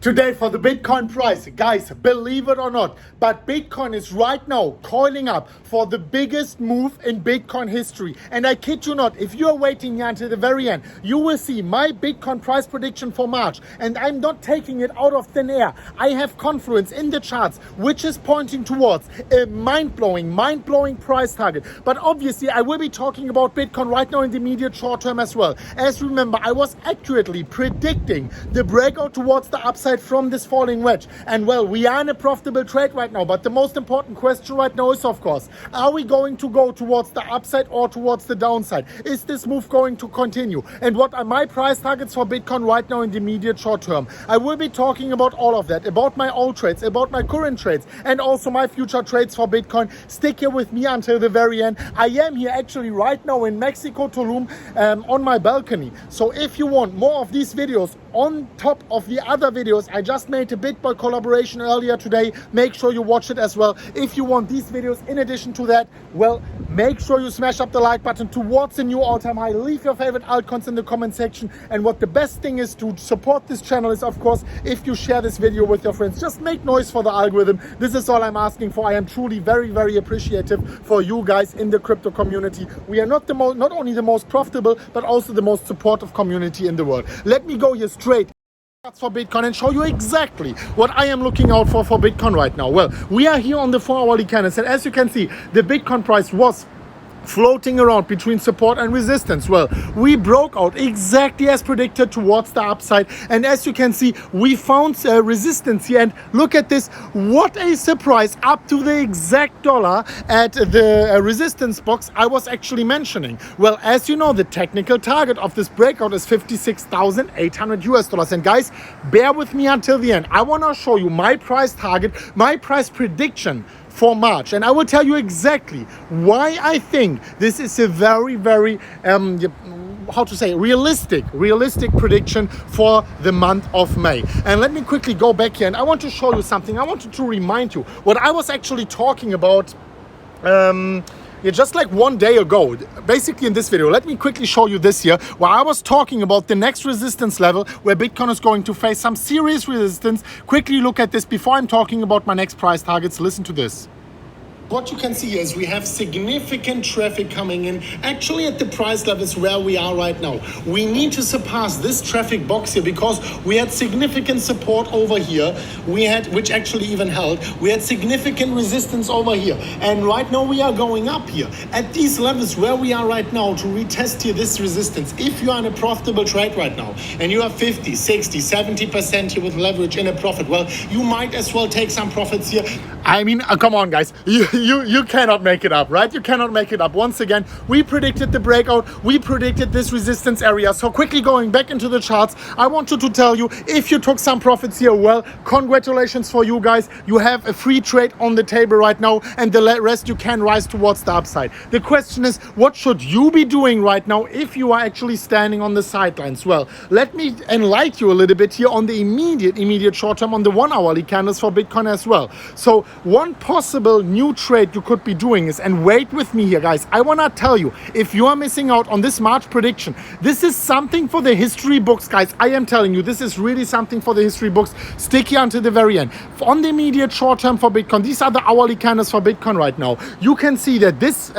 Today for the Bitcoin price, guys, believe it or not, but Bitcoin is right now coiling up for the biggest move in Bitcoin history. And I kid you not, if you're waiting here until the very end, you will see my Bitcoin price prediction for March. And I'm not taking it out of thin air. I have confluence in the charts, which is pointing towards a mind-blowing price target. But obviously, I will be talking about Bitcoin right now in the immediate short term as well. As remember, I was accurately predicting the breakout towards the upside from this falling wedge. And well, we are in a profitable trade right now, but the most important question right now is, of course, are we going to go towards the upside or towards the downside? Is this move going to continue? And what are my price targets for Bitcoin right now in the immediate short term? I will be talking about all of that, about my old trades, about my current trades, and also my future trades for Bitcoin. Stick here with me until the very end. I am here actually right now in Mexico, Tulum, on my balcony. So if you want more of these videos on top of the other videos, I just made a BitBoy collaboration earlier today. Make sure you watch it as well. If you want these videos in addition to that, well, make sure you smash up the like button towards a new all-time high. Leave your favorite altcoins in the comment section. And what the best thing is to support this channel is, of course, if you share this video with your friends. Just make noise for the algorithm. This is all I'm asking for. I am truly very appreciative for you guys in the crypto community. We are not only the most profitable, but also the most supportive community in the world. Let me go here straight for Bitcoin and show you exactly what I am looking out for Bitcoin right now. Well, we are here on the 4-hourly candles, and as you can see, the Bitcoin price was floating around between support and resistance. Well, we broke out exactly as predicted towards the upside, and as you can see, we found resistance here. And look at this, what a surprise, up to the exact dollar at the resistance box I was actually mentioning. Well, as you know, the technical target of this breakout is $56,800. And guys, bear with me until the end. I want to show you my price target, my price prediction for March, and I will tell you exactly why I think this is a very realistic prediction for the month of May. And let me quickly go back here, and I want to show you something. I wanted to remind you what I was actually talking about just like one day ago, basically in this video. Let me quickly show you this here, where I was talking about the next resistance level where Bitcoin is going to face some serious resistance. Quickly look at this before I'm talking about my next price targets. Listen to this. What you can see is we have significant traffic coming in actually at the price levels where we are right now. We need to surpass this traffic box here because we had significant support over here, which actually even held. We had significant resistance over here, and right now we are going up here at these levels where we are right now to retest here this resistance. If you are in a profitable trade right now and you have 50, 60, 70% here with leverage in a profit, well, you might as well take some profits here. I mean, come on guys, you cannot make it up, right? You cannot make it up. Once again, we predicted the breakout, we predicted this resistance area. So quickly going back into the charts, I wanted to tell you, if you took some profits here, well, congratulations for you guys. You have a free trade on the table right now, and the rest you can rise towards the upside. The question is, what should you be doing right now if you are actually standing on the sidelines? Well, let me enlighten you a little bit here on the immediate short term, on the 1-hourly candles for Bitcoin as well. So one possible new trade you could be doing is, and wait with me here guys, I want to tell you, if you are missing out on this March prediction, this is something for the history books, guys. I am telling you, this is really something for the history books. Stick here until the very end. On the immediate short term for Bitcoin, these are the hourly candles for Bitcoin right now. You can see that this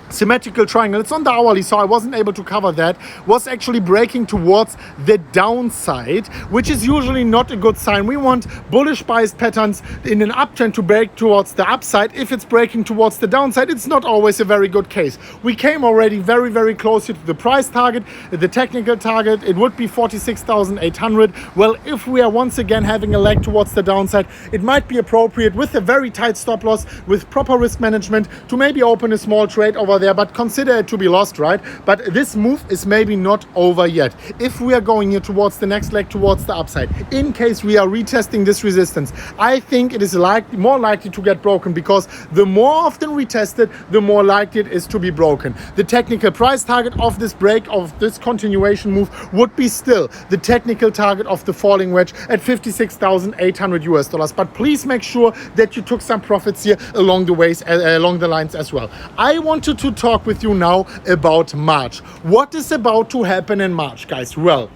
symmetrical triangle, it's on the hourly, so I wasn't able to cover that, was actually breaking towards the downside, which is usually not a good sign. We want bullish biased patterns in an uptrend to break towards the upside. If it's breaking towards the downside, it's not always a very good case. We came already very close to the price target, the technical target. It would be 46,800. Well, if we are once again having a leg towards the downside, it might be appropriate with a very tight stop loss, with proper risk management, to maybe open a small trade over there, but consider it to be lost, right? But this move is maybe not over yet. If we are going here towards the next leg, towards the upside, in case we are retesting this resistance, I think it is more likely to get broken, because the more often retested, the more likely it is to be broken. The technical price target of this break, of this continuation move, would be still the technical target of the falling wedge at $56,800. But please make sure that you took some profits here along the lines as well. I wanted to talk with you now about March. What is about to happen in March, guys? Well,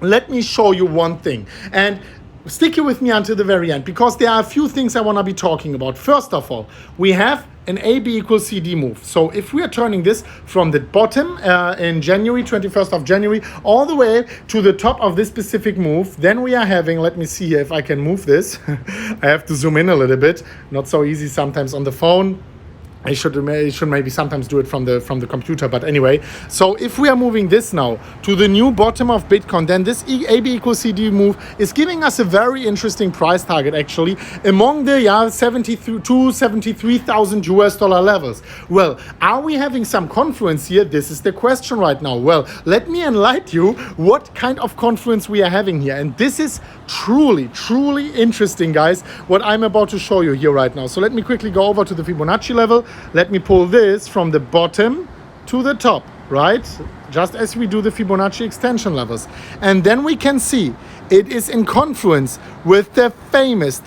let me show you one thing. And stick here with me until the very end, because there are a few things I want to be talking about. First of all, we have an AB equals CD move. So if we are turning this from the bottom in January, 21st of January, all the way to the top of this specific move, then we are having, let me see here if I can move this. I have to zoom in a little bit. Not so easy sometimes on the phone. I should maybe sometimes do it from the computer, but anyway. So if we are moving this now to the new bottom of Bitcoin, then this AB equals CD move is giving us a very interesting price target actually among the 73,000 US dollar levels. Well, are we having some confluence here? This is the question right now. Well, let me enlighten you what kind of confluence we are having here, and this is truly interesting, guys, what I'm about to show you here right now. So let me quickly go over to the Fibonacci level. Let me pull this from the bottom to the top, right? Just as we do the Fibonacci extension levels. And then we can see it is in confluence with the famous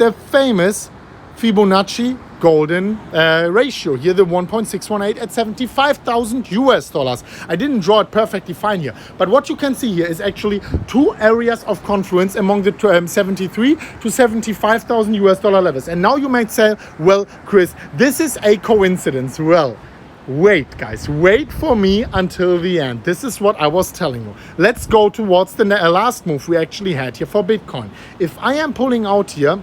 Fibonacci golden ratio here, the 1.618 at 75,000 US dollars. I didn't draw it perfectly fine here, but what you can see here is actually two areas of confluence among the 73 to 75,000 US dollar levels. And now you might say, well, Chris, this is a coincidence. Well, wait, guys, wait for me until the end. This is what I was telling you. Let's go towards the last move we actually had here for Bitcoin. If I am pulling out here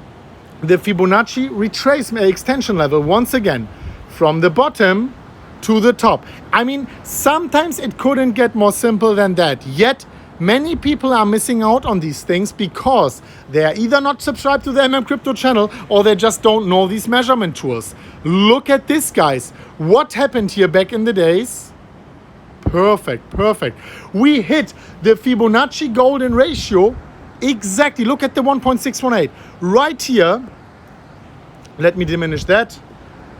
the Fibonacci retracement extension level once again from the bottom to the top. I mean, sometimes it couldn't get more simple than that. Yet many people are missing out on these things because they are either not subscribed to the MMCrypto channel or they just don't know these measurement tools. Look at this, guys. What happened here back in the days? Perfect. We hit the Fibonacci golden ratio exactly. Look at the 1.618 right here. Let me diminish that.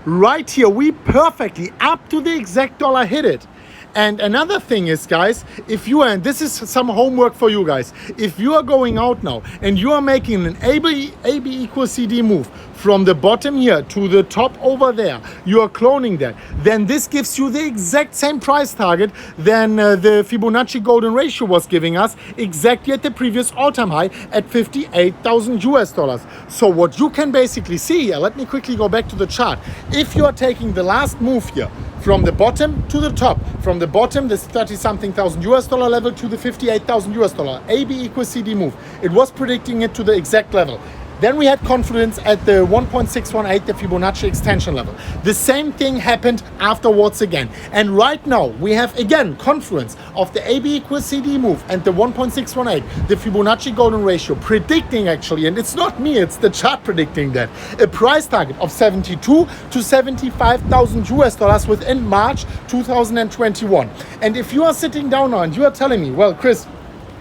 Right here, we perfectly up to the exact dollar hit it. And another thing is, guys, if you are, and this is some homework for you guys, if you are going out now and you are making an AB equals CD move from the bottom here to the top over there, you are cloning that, then this gives you the exact same price target than the Fibonacci golden ratio was giving us exactly at the previous all-time high at 58,000 US dollars. So what you can basically see here, let me quickly go back to the chart. If you are taking the last move here, from the bottom to the top, from the bottom, this 30-something thousand US dollar level to the 58,000 US dollar, AB equals CD move. It was predicting it to the exact level. Then we had confluence at the 1.618, the Fibonacci extension level. The same thing happened afterwards again. And right now we have again confluence of the AB equals CD move and the 1.618, the Fibonacci golden ratio, predicting actually, and it's not me, it's the chart predicting that, a price target of 72 to 75,000 US dollars within March 2021. And if you are sitting down now and you are telling me, well, Chris,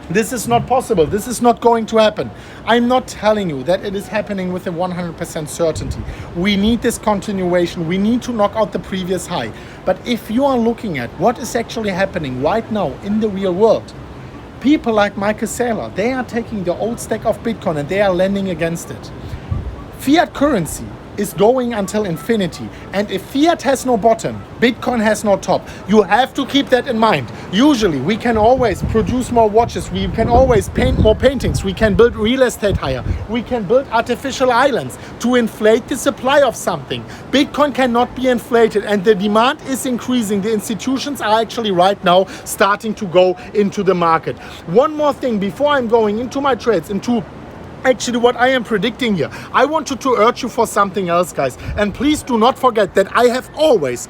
this is not possible, this is not going to happen, I'm not telling you that it is happening with a 100% certainty. We need this continuation. We need to knock out the previous high. But if you are looking at what is actually happening right now in the real world, people like Michael Saylor, they are taking the old stack of Bitcoin and they are lending against it. Fiat currency is going until infinity. And if fiat has no bottom, Bitcoin has no top. You have to keep that in mind. Usually we can always produce more watches, we can always paint more paintings, we can build real estate higher, we can build artificial islands to inflate the supply of something. Bitcoin cannot be inflated and the demand is increasing. The institutions are actually right now starting to go into the market. One more thing before I'm going into my trades, into actually what I am predicting here. I wanted to urge you for something else, guys. And please do not forget that I have always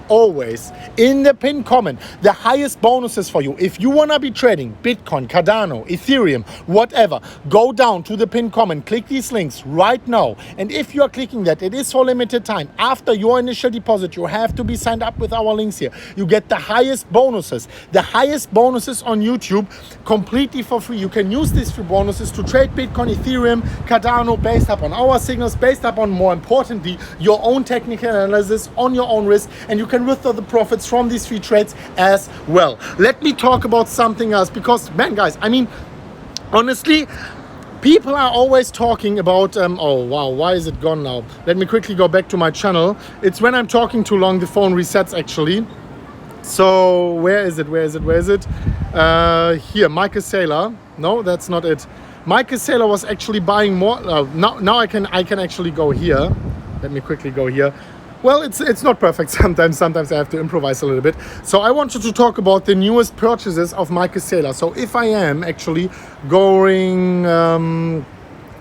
in the pinned comment the highest bonuses for you. If you want to be trading Bitcoin, Cardano, Ethereum, whatever, go down to the pinned comment, click these links right now. And if you are clicking that, it is for limited time. After your initial deposit, you have to be signed up with our links here. You get the highest bonuses on YouTube completely for free. You can use these free bonuses to trade Bitcoin, Ethereum, Cardano, based upon our signals, based upon, more importantly, your own technical analysis on your own risk, and you can withdraw the profits from these free trades as well. Let me talk about something else, because, man, guys, I mean, honestly, people are always talking about, oh wow, why is it gone now? Let me quickly go back to my channel. It's when I'm talking too long, the phone resets actually. So where is it? Here, Michael Saylor. No, that's not it. Michael Saylor was actually buying more. Now I can actually go here. Let me quickly go here. Well, it's not perfect sometimes. Sometimes I have to improvise a little bit. So I wanted to talk about the newest purchases of Michael Saylor. So if I am actually going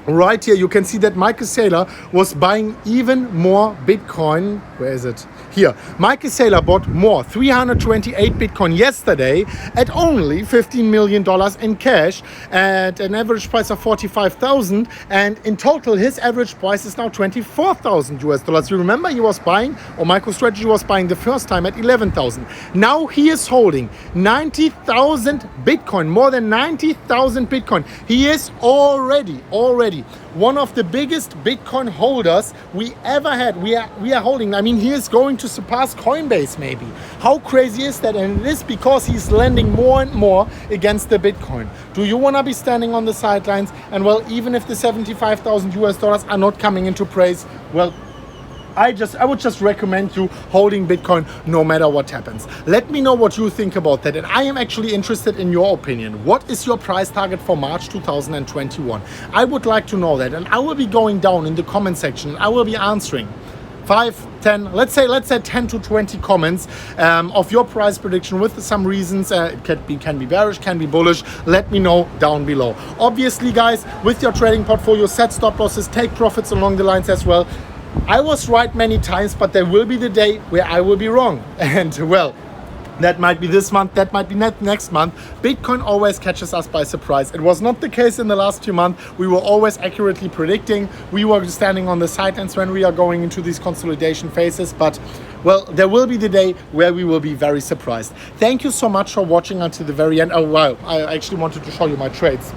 right here, you can see that Michael Saylor was buying even more Bitcoin. Where is it? Here. Michael Saylor bought more, 328 Bitcoin yesterday at only $15 million in cash at an average price of 45,000. And in total, his average price is now 24,000 US dollars. You remember he was buying, or MicroStrategy was buying the first time at 11,000. Now he is holding 90,000 Bitcoin, more than 90,000 Bitcoin. He is already one of the biggest Bitcoin holders we ever had. We are holding. I mean, he is going to surpass Coinbase maybe. How crazy is that? And it is because he's lending more and more against the Bitcoin. Do you want to be standing on the sidelines? And well, even if the 75,000 US dollars are not coming into praise, well, I would just recommend you holding Bitcoin no matter what happens. Let me know what you think about that. And I am actually interested in your opinion. What is your price target for March 2021? I would like to know that. And I will be going down in the comment section. I will be answering 5, 10, let's say 10 to 20 comments of your price prediction with some reasons. It can be bearish, can be bullish. Let me know down below. Obviously, guys, with your trading portfolio, set stop losses, take profits along the lines as well. I was right many times, but there will be the day where I will be wrong. And well, that might be this month, that might be next month. Bitcoin always catches us by surprise. It was not the case in the last few months. We were always accurately predicting. We were standing on the sidelines when we are going into these consolidation phases. But well, there will be the day where we will be very surprised. Thank you so much for watching until the very end. Oh wow, I actually wanted to show you my trades.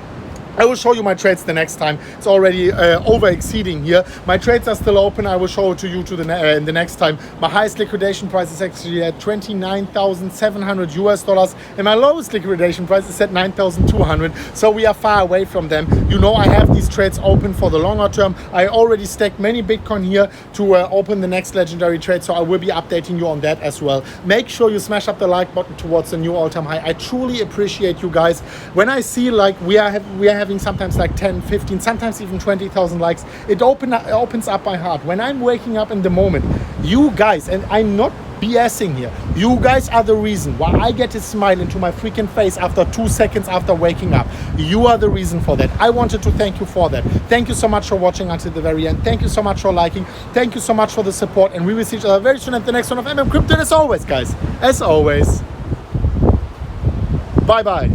I will show you my trades the next time. It's already over exceeding here. My trades are still open. I will show it to you in the next time. My highest liquidation price is actually at 29,700 US dollars, and my lowest liquidation price is at 9,200. So we are far away from them. You know, I have these trades open for the longer term. I already stacked many Bitcoin here to open the next legendary trade. So I will be updating you on that as well. Make sure you smash up the like button towards the new all-time high. I truly appreciate you guys. When I see like we are having sometimes like 10, 15, sometimes even 20,000 likes, it opens up my heart. When I'm waking up in the moment, you guys, and I'm not BSing here, you guys are the reason why I get a smile into my freaking face after 2 seconds after waking up. You are the reason for that. I wanted to thank you for that. Thank you so much for watching until the very end. Thank you so much for liking. Thank you so much for the support, and we will see each other very soon at the next one of MMCrypto. And as always, guys, as always, bye bye.